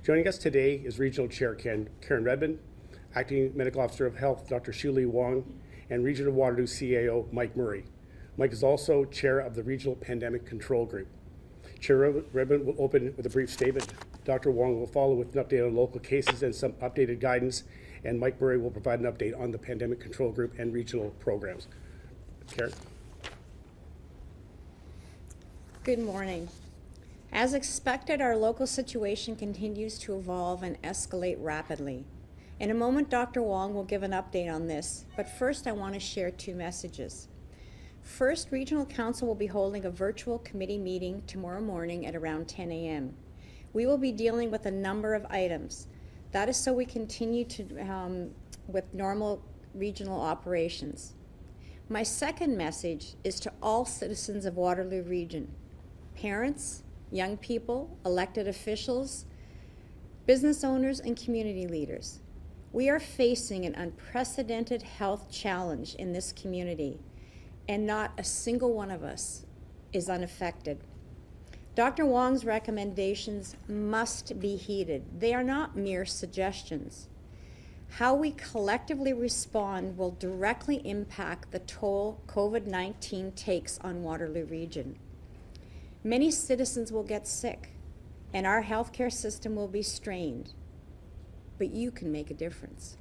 Joining us today is Regional Chair Karen Redman, Acting Medical Officer of Health Dr. Shuli Wong, and Regional Waterloo CAO Mike Murray. Mike is also Chair of the Regional Pandemic Control Group. Chair Redman will open with a brief statement. Dr. Wong will follow with an update on local cases and some updated guidance, and Mike Murray will provide an update on the Pandemic Control Group and regional programs. Karen. Good morning. As expected, our local situation continues to evolve and escalate rapidly. In a moment, Dr. Wong will give an update on this, but first I want to share two messages. First, Regional Council will be holding a virtual committee meeting tomorrow morning at around 10 a.m. We will be dealing with a number of items. That is so we continue to with normal regional operations. My second message is to all citizens of Waterloo Region, parents, young people, elected officials, business owners, and community leaders. We are facing an unprecedented health challenge in this community, and not a single one of us is unaffected. Dr. Wong's recommendations must be heeded. They are not mere suggestions. How we collectively respond will directly impact the toll COVID-19 takes on Waterloo Region. Many citizens will get sick, and our healthcare system will be strained, but you can make a difference.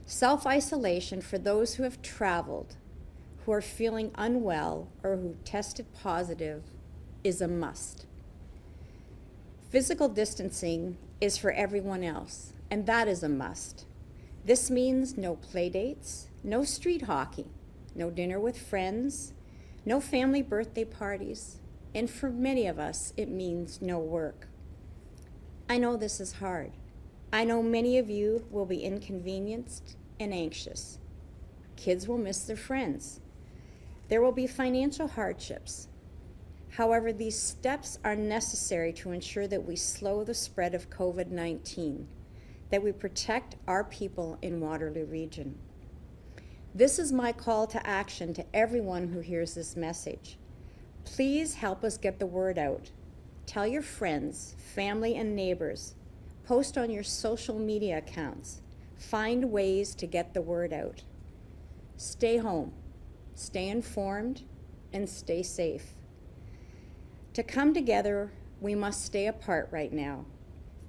Self-isolation for those who have traveled, who are feeling unwell, or who tested positive is a must. Physical distancing is for everyone else, and that is a must. This means no play dates, no street hockey, no dinner with friends, no family birthday parties, and for many of us, it means no work. I know this is hard. I know many of you will be inconvenienced and anxious. Kids will miss their friends. There will be financial hardships. However, these steps are necessary to ensure that we slow the spread of COVID-19, that we protect our people in Waterloo Region. This is my call to action to everyone who hears this message. Please help us get the word out. Tell your friends, family, and neighbors. Post on your social media accounts. Find ways to get the word out. Stay home. Stay informed, and stay safe. To come together, we must stay apart right now.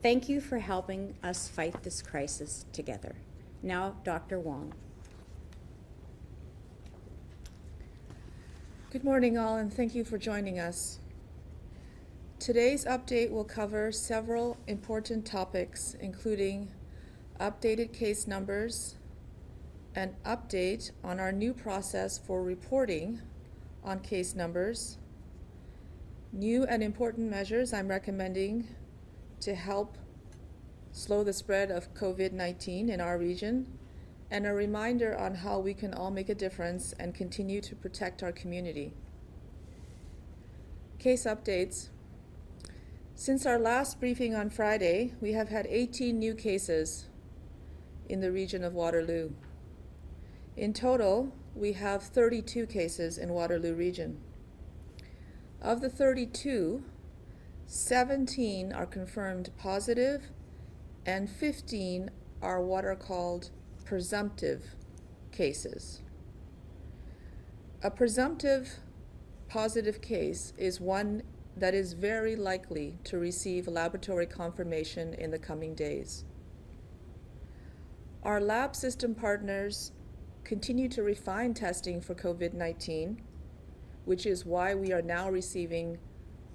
Thank you for helping us fight this crisis together. Now, Dr. Wong. Good morning, all, and thank you for joining us. Today's update will cover several important topics, including updated case numbers, an update on our new process for reporting on case numbers, new and important measures I'm recommending to help slow the spread of COVID-19 in our region, and a reminder on how we can all make a difference and continue to protect our community. Case updates. Since our last briefing on Friday, we have had 18 new cases in the region of Waterloo. In total, we have 32 cases in Waterloo Region. Of the 32, 17 are confirmed positive and 15 are what are called presumptive cases. A presumptive positive case is one that is very likely to receive laboratory confirmation in the coming days. Our lab system partners continue to refine testing for COVID-19, which is why we are now receiving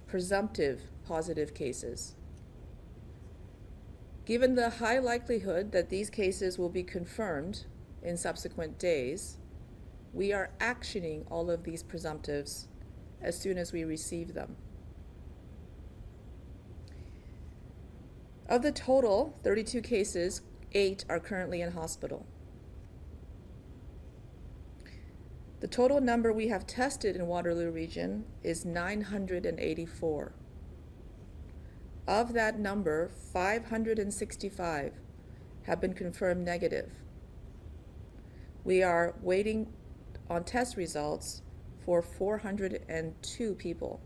presumptive positive cases. Given the high likelihood that these cases will be confirmed in subsequent days, we are actioning all of these presumptives as soon as we receive them. Of the total 32 cases, 8 are currently in hospital. The total number we have tested in Waterloo Region is 984. Of that number, 565 have been confirmed negative. We are waiting on test results for 402 people.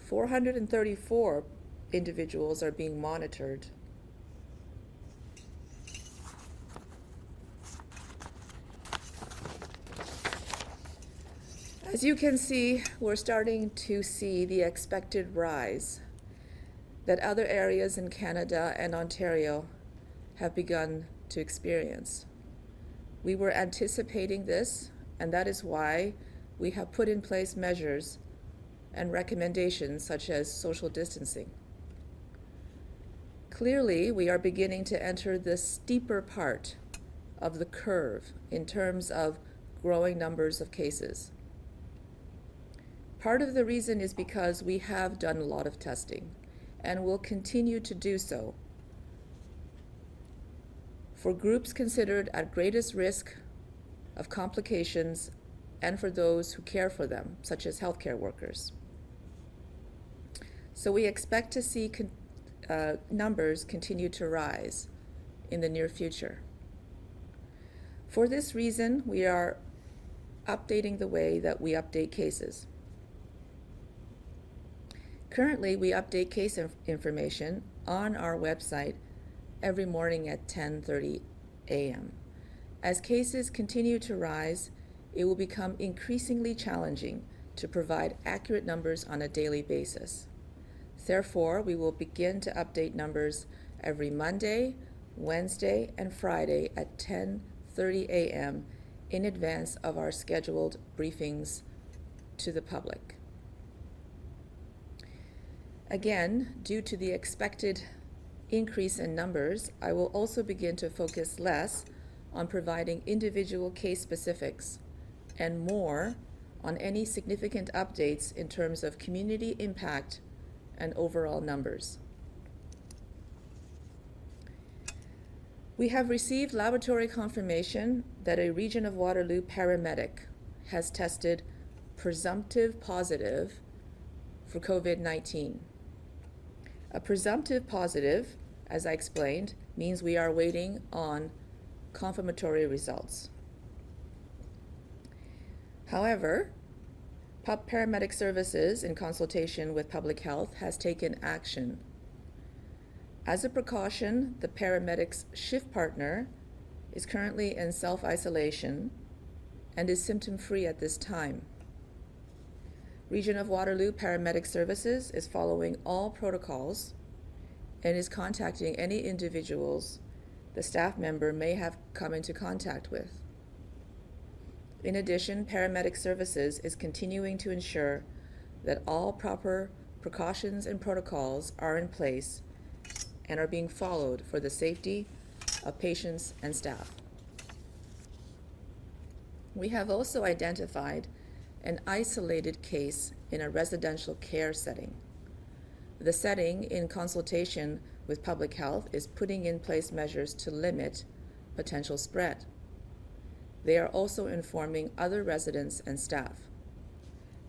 434 individuals are being monitored. As you can see, we're starting to see the expected rise that other areas in Canada and Ontario have begun to experience. We were anticipating this, and that is why we have put in place measures and recommendations such as social distancing. Clearly, we are beginning to enter the steeper part of the curve in terms of growing numbers of cases. Part of the reason is because we have done a lot of testing and will continue to do so for groups considered at greatest risk of complications and for those who care for them, such as healthcare workers. So we expect to see numbers continue to rise in the near future. For this reason, we are updating the way that we update cases. Currently, we update case information on our website every morning at 10:30 a.m. As cases continue to rise, it will become increasingly challenging to provide accurate numbers on a daily basis. Therefore, we will begin to update numbers every Monday, Wednesday, and Friday at 10:30 a.m. in advance of our scheduled briefings to the public. Again, due to the expected increase in numbers, I will also begin to focus less on providing individual case specifics and more on any significant updates in terms of community impact and overall numbers. We have received laboratory confirmation that a Region of Waterloo paramedic has tested presumptive positive for COVID-19. A presumptive positive, as I explained, means we are waiting on confirmatory results. However, Paramedic Services, in consultation with Public Health, has taken action. As a precaution, the paramedic's shift partner is currently in self-isolation and is symptom-free at this time. Region of Waterloo Paramedic Services is following all protocols and is contacting any individuals the staff member may have come into contact with. In addition, Paramedic Services is continuing to ensure that all proper precautions and protocols are in place and are being followed for the safety of patients and staff. We have also identified an isolated case in a residential care setting. The setting, in consultation with Public Health, is putting in place measures to limit potential spread. They are also informing other residents and staff.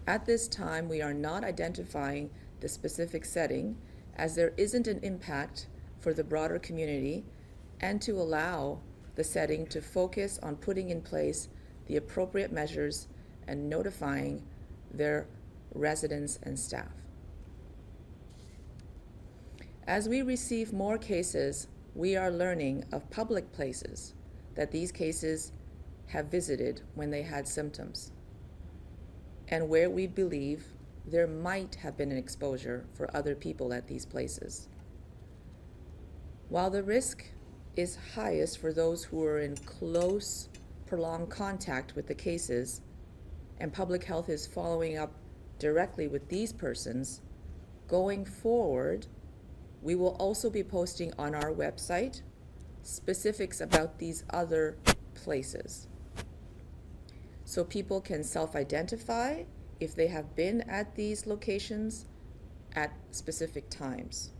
At this time, we are not identifying the specific setting as there isn't an impact for the broader community and to allow the setting to focus on putting in place the appropriate measures and notifying their residents and staff. As we receive more cases, we are learning of public places that these cases have visited when they had symptoms, and where we believe there might have been an exposure for other people at these places. While the risk is highest for those who are in close, prolonged contact with the cases, and Public Health is following up directly with these persons, going forward, we will also be posting on our website specifics about these other places, so people can self-identify if they have been at these locations at specific times.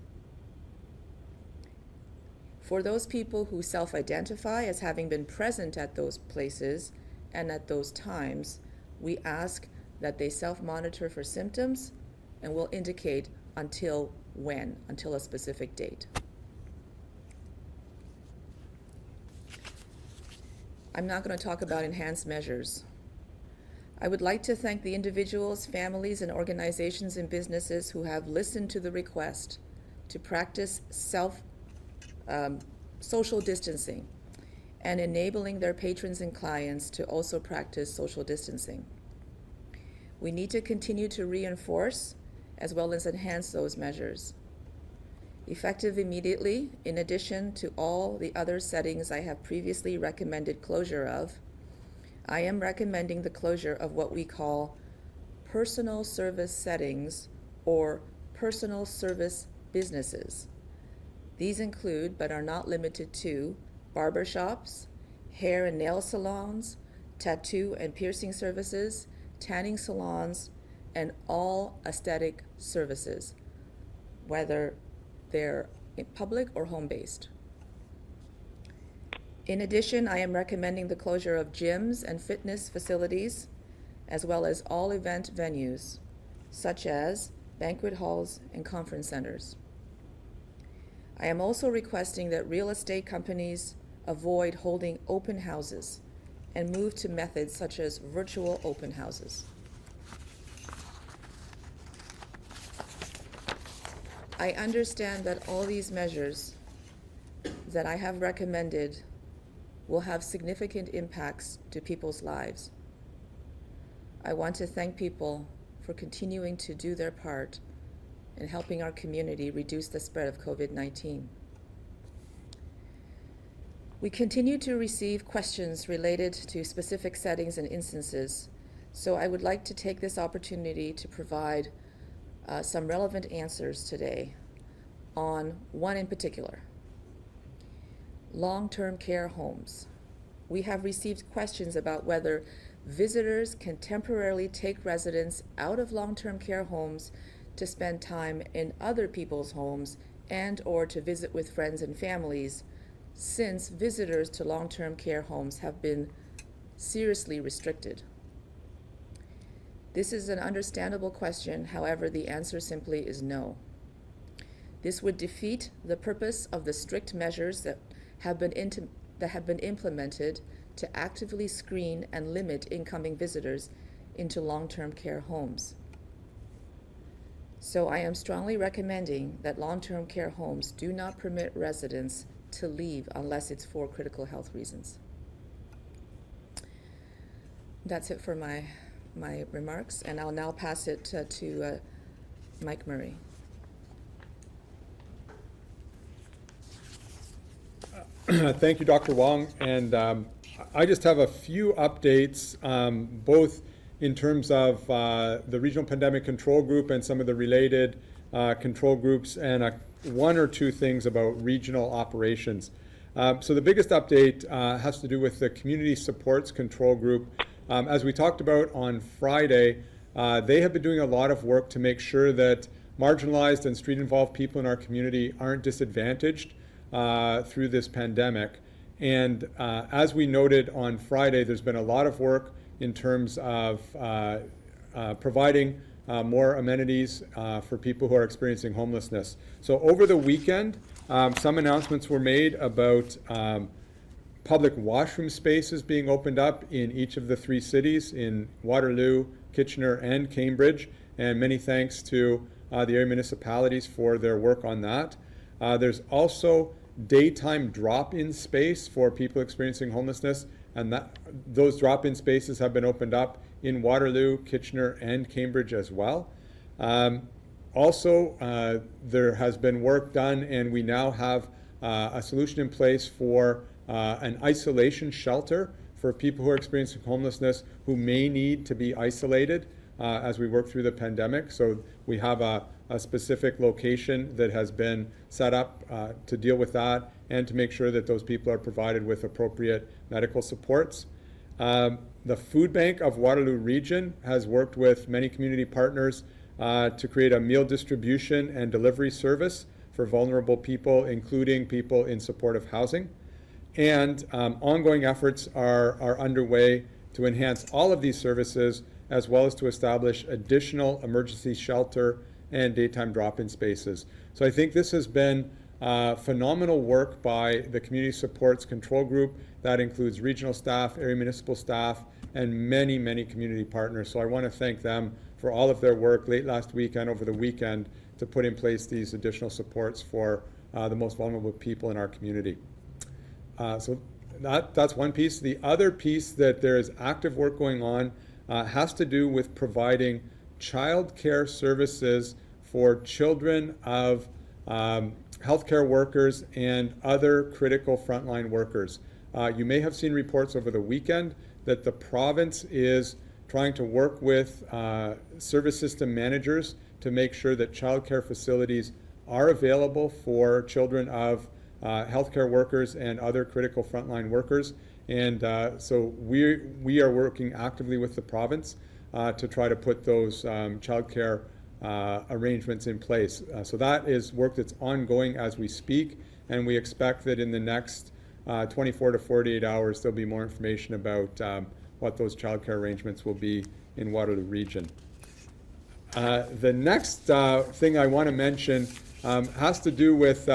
For those people who self-identify as having been present at those places and at those times, we ask that they self-monitor for symptoms and will indicate until a specific date. I'm not going to talk about enhanced measures. I would like to thank the individuals, families, and organizations and businesses who have listened to the request to practice social distancing and enabling their patrons and clients to also practice social distancing. We need to continue to reinforce as well as enhance those measures. Effective immediately, in addition to all the other settings I have previously recommended closure of, I am recommending the closure of what we call personal service settings or personal service businesses. These include, but are not limited to, barbershops, hair and nail salons, tattoo and piercing services, tanning salons, and all aesthetic services, whether they're public or home-based. In addition, I am recommending the closure of gyms and fitness facilities, as well as all event venues, such as banquet halls and conference centers. I am also requesting that real estate companies avoid holding open houses and move to methods such as virtual open houses. I understand that all these measures that I have recommended will have significant impacts to people's lives. I want to thank people for continuing to do their part in helping our community reduce the spread of COVID-19. We continue to receive questions related to specific settings and instances, so I would like to take this opportunity to provide some relevant answers today on one in particular. Long-term care homes. We have received questions about whether visitors can temporarily take residents out of long-term care homes to spend time in other people's homes and or to visit with friends and families, since visitors to long-term care homes have been seriously restricted. This is an understandable question, however, the answer simply is no. This would defeat the purpose of the strict measures that have been implemented to actively screen and limit incoming visitors into long-term care homes. So I am strongly recommending that long-term care homes do not permit residents to leave unless it's for critical health reasons. That's it for my remarks, and I'll now pass it to Mike Murray. Thank you, Dr. Wong. And I just have a few updates, both in terms of the Regional Pandemic Control Group and some of the related control groups, and one or two things about regional operations. So the biggest update has to do with the Community Supports Control Group. As we talked about on Friday, they have been doing a lot of work to make sure that marginalized and street-involved people in our community aren't disadvantaged through this pandemic. And as we noted on Friday, there's been a lot of work in terms of providing more amenities for people who are experiencing homelessness. So over the weekend, some announcements were made about public washroom spaces being opened up in each of the three cities, in Waterloo, Kitchener, and Cambridge. And many thanks to the area municipalities for their work on that. There's also daytime drop-in space for people experiencing homelessness, and those drop-in spaces have been opened up in Waterloo, Kitchener, and Cambridge as well. Also, there has been work done, and we now have a solution in place for an isolation shelter for people who are experiencing homelessness who may need to be isolated as we work through the pandemic. So we have a specific location that has been set up to deal with that and to make sure that those people are provided with appropriate medical supports. The Food Bank of Waterloo Region has worked with many community partners to create a meal distribution and delivery service for vulnerable people, including people in supportive housing. And ongoing efforts are underway to enhance all of these services, as well as to establish additional emergency shelter and daytime drop-in spaces. So I think this has been phenomenal work by the Community Supports Control Group. That includes regional staff, area municipal staff, and many, many community partners. So I want to thank them for all of their work late last week and over the weekend to put in place these additional supports for the most vulnerable people in our community. So that's one piece. The other piece that there is active work going on has to do with providing child care services for children of healthcare workers and other critical frontline workers. You may have seen reports over the weekend that the province is trying to work with service system managers to make sure that childcare facilities are available for children of healthcare workers and other critical frontline workers. And so we are working actively with the province to try to put those childcare arrangements in place. So that is work that's ongoing as we speak, and we expect that in the next 24 to 48 hours there'll be more information about what those childcare arrangements will be in Waterloo Region. The next thing I want to mention has to do with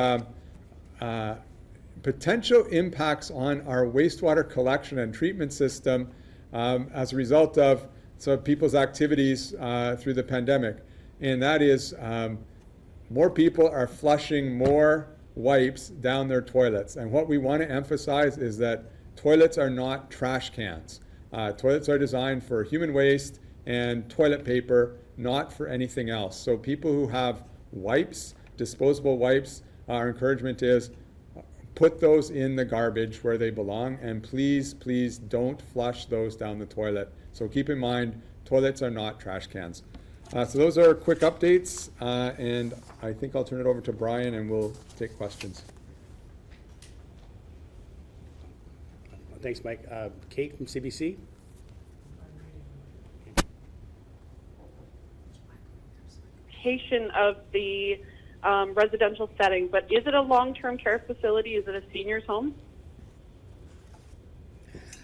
potential impacts on our wastewater collection and treatment system as a result of some people's activities through the pandemic. And that is more people are flushing more wipes down their toilets. And what we want to emphasize is that toilets are not trash cans. Toilets are designed for human waste and toilet paper, not for anything else. So people who have wipes, disposable wipes, our encouragement is put those in the garbage where they belong, and please, please don't flush those down the toilet. So keep in mind, toilets are not trash cans. So those are quick updates, and I think I'll turn it over to Brian and we'll take questions. Thanks, Mike. Kate from CBC. Of the residential setting, but is it a long-term care facility? Is it a seniors home?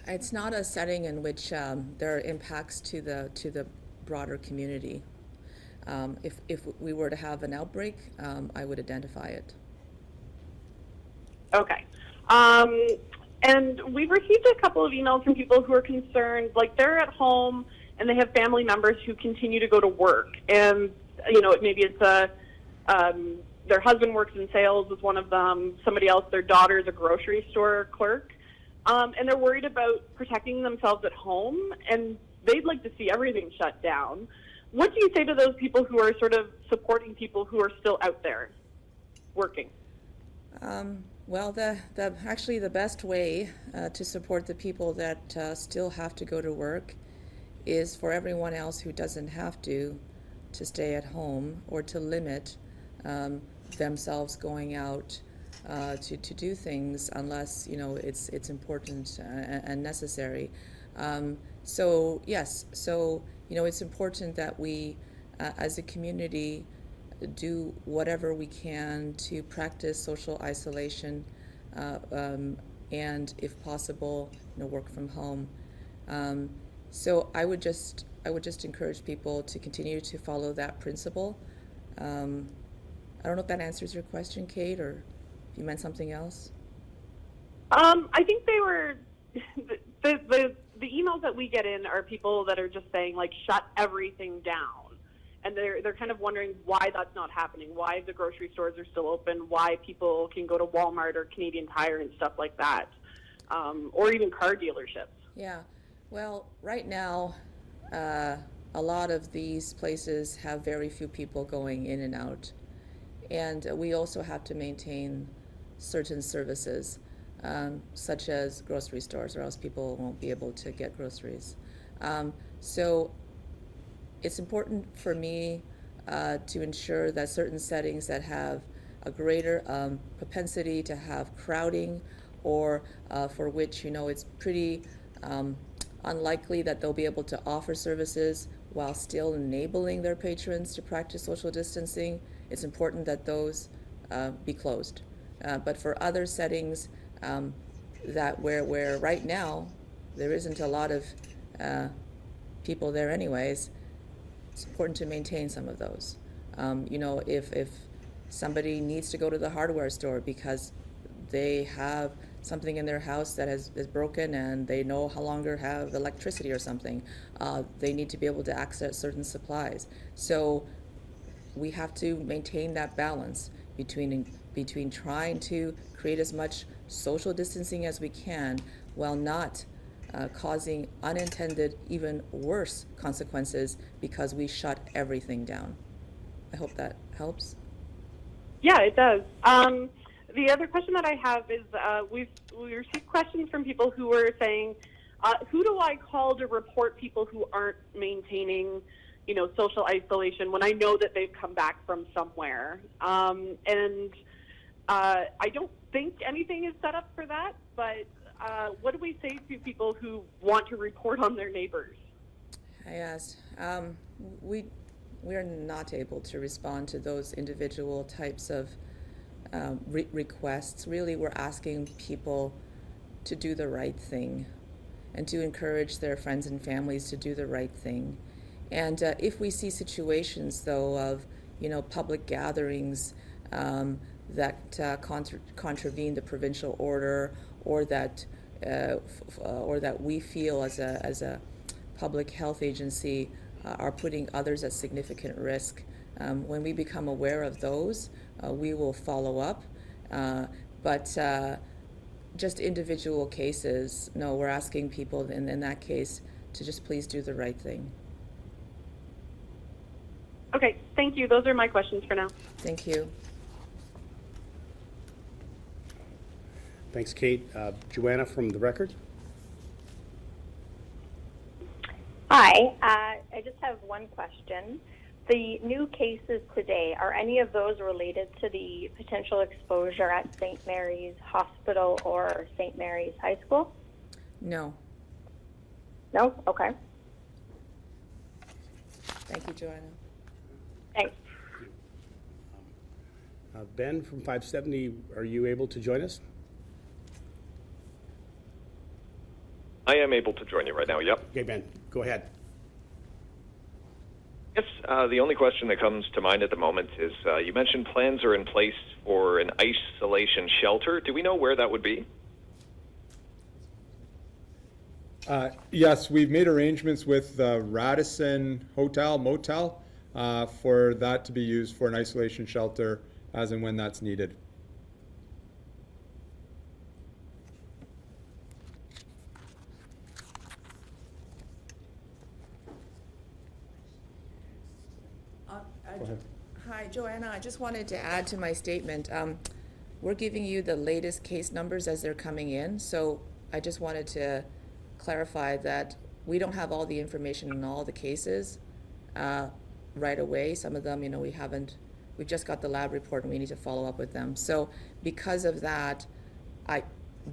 It's not a setting in which there are impacts to the broader community. If we were to have an outbreak, I would identify it. Okay. And we've received a couple of emails from people who are concerned, like they're at home and they have family members who continue to go to work, and maybe it's their husband works in sales with one of them, somebody else, their daughter's a grocery store clerk, and they're worried about protecting themselves at home, and they'd like to see everything shut down. What do you say to those people who are sort of supporting people who are still out there working? Well, actually the best way to support the people that still have to go to work is for everyone else who doesn't have to stay at home or to limit themselves going out to do things unless it's important and necessary. So yes, it's important that we as a community do whatever we can to practice social isolation and if possible work from home. So I would just encourage people to continue to follow that principle. I don't know if that answers your question, Kate, or if you meant something else. I think they were the emails that we get in are people that are just saying like shut everything down, and they're kind of wondering why that's not happening, why the grocery stores are still open, why people can go to Walmart or Canadian Tire and stuff like that, or even car dealerships. Yeah. Well, right now, a lot of these places have very few people going in and out. And we also have to maintain certain services, such as grocery stores, or else people won't be able to get groceries. So it's important for me to ensure that certain settings that have a greater propensity to have crowding, or for which it's pretty unlikely that they'll be able to offer services while still enabling their patrons to practice social distancing, it's important that those be closed. But for other settings that where right now there isn't a lot of people there anyways, it's important to maintain some of those. If somebody needs to go to the hardware store because they have something in their house that is broken and they no longer have electricity or something, they need to be able to access certain supplies. So we have to maintain that balance between trying to create as much social distancing as we can while not causing unintended, even worse consequences because we shut everything down. I hope that helps. Yeah, it does. The other question that I have is we received questions from people who were saying, who do I call to report people who aren't maintaining, social isolation when I know that they've come back from somewhere? And I don't think anything is set up for that, but what do we say to people who want to report on their neighbors? I asked. We are not able to respond to those individual types of requests. Really, we're asking people to do the right thing and to encourage their friends and families to do the right thing. And if we see situations, though, of public gatherings that contravene the provincial order, or that we feel as a public health agency are putting others at significant risk, when we become aware of those, we will follow up. But just individual cases, no, we're asking people in that case to just please do the right thing. Okay, thank you. Those are my questions for now. Thank you. Thanks, Kate. Joanna from the Record. Hi, I just have one question. The new cases today, are any of those related to the potential exposure at St. Mary's Hospital or St. Mary's High School? No. No? Okay. Thank you, Joanna. Thanks. Ben from 570, are you able to join us? I am able to join you right now, yep. Okay, Ben, go ahead. Yes, the only question that comes to mind at the moment is you mentioned plans are in place for an isolation shelter. Do we know where that would be? Yes, we've made arrangements with the Radisson Hotel, Motel, for that to be used for an isolation shelter as and when that's needed. Hi, Joanna. I just wanted to add to my statement. We're giving you the latest case numbers as they're coming in, so I just wanted to clarify that we don't have all the information on all the cases right away. Some of them, we've just got the lab report and we need to follow up with them. So because of that,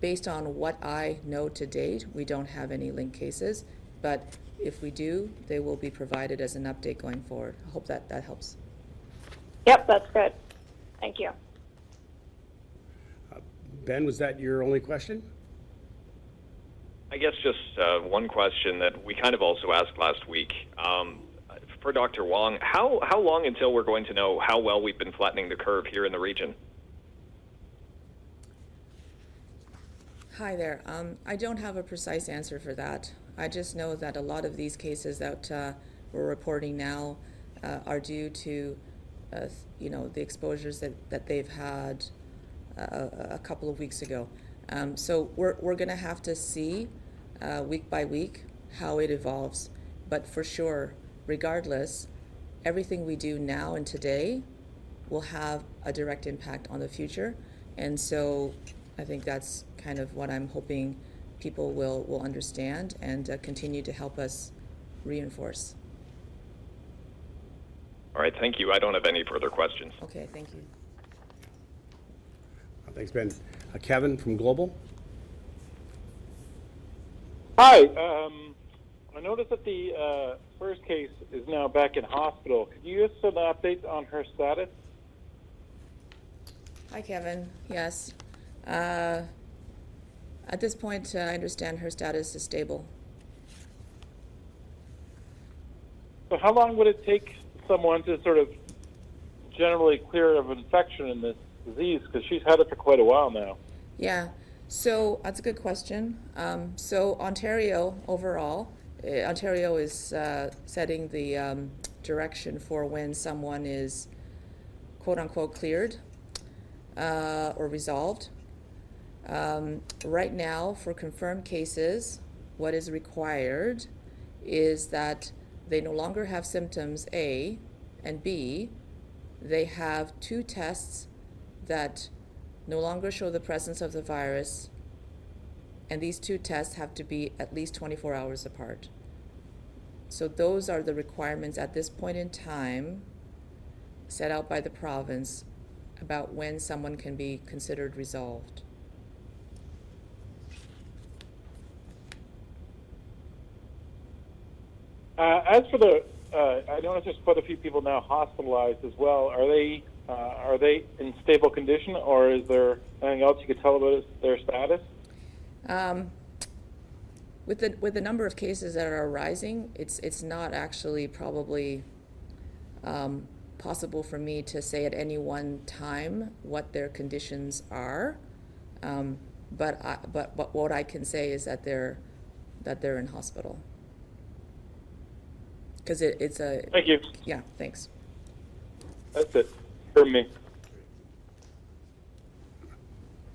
based on what I know to date, we don't have any linked cases, but if we do, they will be provided as an update going forward. I hope that helps. Yep, that's good. Thank you. Ben, was that your only question? I guess just one question that we kind of also asked last week. For Dr. Wong, how long until we're going to know how well we've been flattening the curve here in the region? Hi there. I don't have a precise answer for that. I just know that a lot of these cases that we're reporting now are due to the exposures that they've had a couple of weeks ago. So we're going to have to see week by week how it evolves. But for sure, regardless, everything we do now and today will have a direct impact on the future. And so I think that's kind of what I'm hoping people will understand and continue to help us reinforce. All right, thank you. I don't have any further questions. Okay, thank you. Thanks, Ben. Kevin from Global. Hi. I noticed that the first case is now back in hospital. Could you give us an update on her status? Hi, Kevin. Yes. At this point, I understand her status is stable. So how long would it take someone to sort of generally clear of infection in this disease? Because she's had it for quite a while now. Yeah, so that's a good question. So Ontario overall, Ontario is setting the direction for when someone is quote-unquote cleared or resolved. Right now, for confirmed cases, what is required is that they no longer have symptoms, A, and B, they have 2 tests that no longer show the presence of the virus, and these 2 tests have to be at least 24 hours apart. So those are the requirements at this point in time set out by the province about when someone can be considered resolved. As for the, I noticed there's quite a few people now hospitalized as well. Are they in stable condition, or is there anything else you could tell about their status? With the number of cases that are rising, it's not actually probably possible for me to say at any one time what their conditions are. But what I can say is that they're in hospital. Because it's a... Thank you. Yeah, thanks. That's it for me.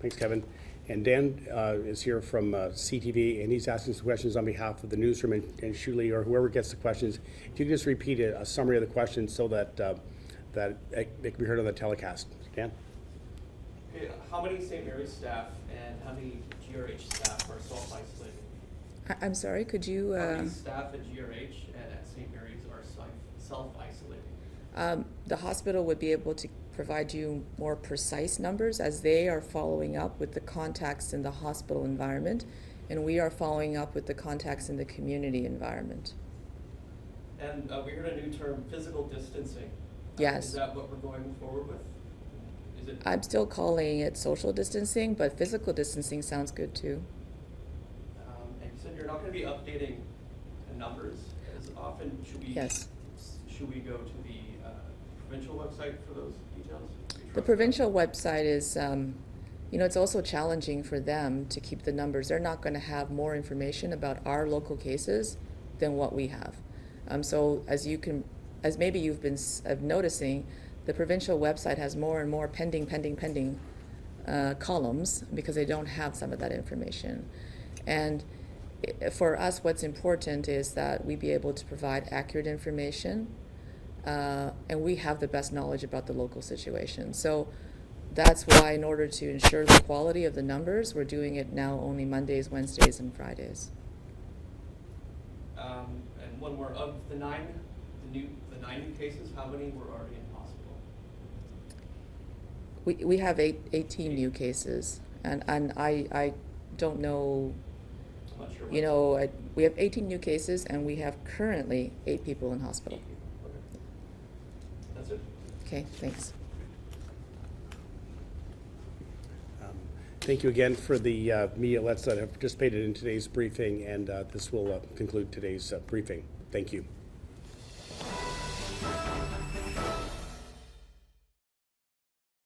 Thanks, Kevin. And Dan is here from CTV, and he's asking some questions on behalf of the newsroom, and Shuli, or whoever gets the questions. If you could just repeat a summary of the questions so that that it can be heard on the telecast. Dan? Okay, how many St. Mary's staff and how many GRH staff are self-isolating? I'm sorry, could you... How many staff at GRH and at St. Mary's are self-isolating? The hospital would be able to provide you more precise numbers as they are following up with the contacts in the hospital environment, and we are following up with the contacts in the community environment. And we heard a new term, physical distancing. Yes. Is that what we're going forward with? Is it? I'm still calling it social distancing, but physical distancing sounds good too. And you said you're not going to be updating the numbers as often. Should we? Yes. Should we go to the provincial website for those details? The provincial website is, it's also challenging for them to keep the numbers. They're not going to have more information about our local cases than what we have. So as maybe you've been noticing, the provincial website has more and more pending columns because they don't have some of that information. And for us, what's important is that we be able to provide accurate information, and we have the best knowledge about the local situation. So that's why, in order to ensure the quality of the numbers, we're doing it now only Mondays, Wednesdays, and Fridays. And one more, of the nine new cases, how many were already in hospital? We have 18 new cases, and I don't know. I'm not sure. We have 18 new cases, and we have currently 8 people in hospital. Okay. That's it. Okay, thanks. Thank you again for the media outlets that have participated in today's briefing, and this will conclude today's briefing. Thank you.